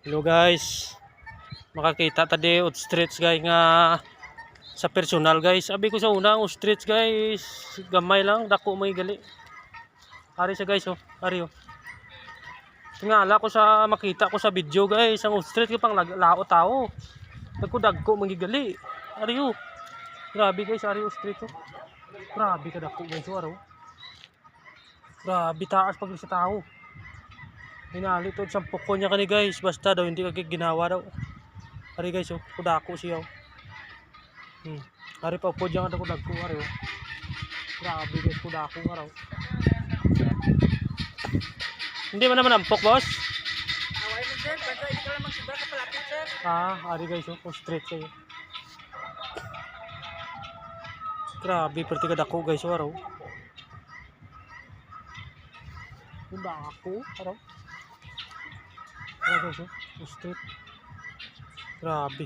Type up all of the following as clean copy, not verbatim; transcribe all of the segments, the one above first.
Hello guys, makakita tadi outstretch guys nga sa personal guys. Sabi ko sa unang outstretch guys, gamay lang, dako may gali. Ari siya guys, oh, ari oh. Tingala ko sa makita ko sa video guys, ang outstretch ko pang lao tao. Dagko magigali. Ari oh. Grabe guys, ari outstretch oh. Grabe ka dako guys, oh, aro. Grabe taas pag sa tao. Hinali to sa poko niya kani guys, basta daw hindi ka ginawa daw. Ari guys, oh, kudako siya oh. Ari pa po diyan ako dagko ari oh. Grabe guys, kudako araw. Hindi man naman ampok, boss. Away mo sir, basta ikaw lang magsuba ka palapit sir. Ari guys, oh, straight kayo. Grabe, perti ka dako guys, oh, araw. Kudako araw. Ari guys, oh, straight. Grabe.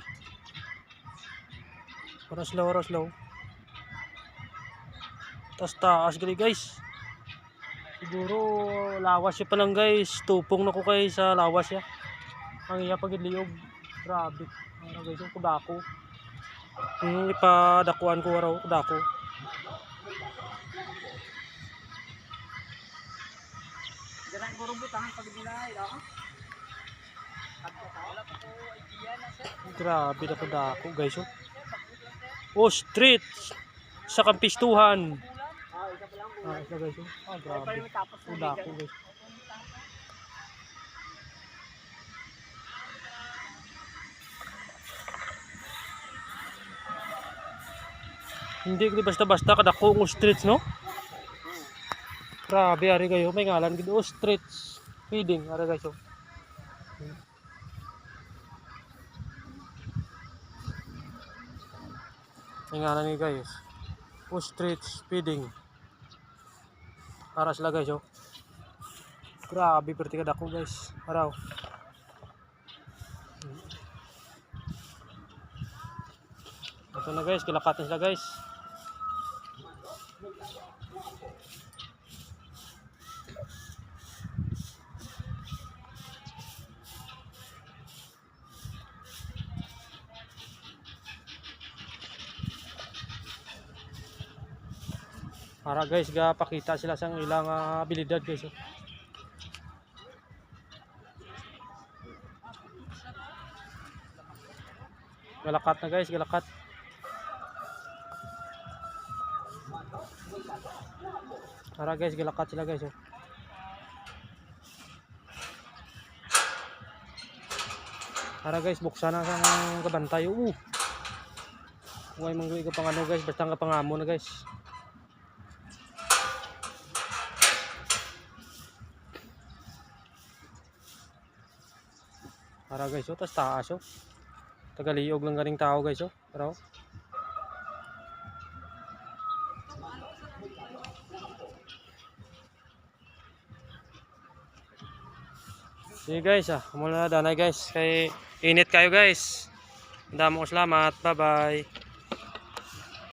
Oras slow. Taas gali guys. Siguro lawas siya pa lang guys. Tupong na ko kay sa lawas siya. Ang iya pagid liog. Grabe. Ano guys, yung kudako. Ipadakuan ko araw, kudako. Ganang gurong butahan pag dinay, ah. Wala pa ko idea na sir. Grabe na kudako guys, oh. Oh, street sa kampistuhan. Isa pa lang. Isa guys, oh. Grabe. Kudako guys. Hindi basta-basta kadako ng streets, no? Grabe, ari kayo. May ngalan gid, oh, streets feeding, ari guys, oh. May ngalan ni guys. Oh, streets feeding. Para sila guys, oh. Grabe, perti kadako guys. Araw. Ito na guys, kilakatin sila guys. Para guys, pakita sila sa ilang abilidad guys, oh. Galakat na guys, galakat. Para guys, galakat sila guys, oh. Para guys, buksan na sa kabantay, oh. Huwag mangguwi ka pang ano guys, basta nga pangamo na guys. Para guys, oh, tas taas, oh. Tagaliog lang ganing tao guys, oh. Pero sige guys, muna na danay guys. Kay init kayo guys. Damo ko salamat. Bye bye.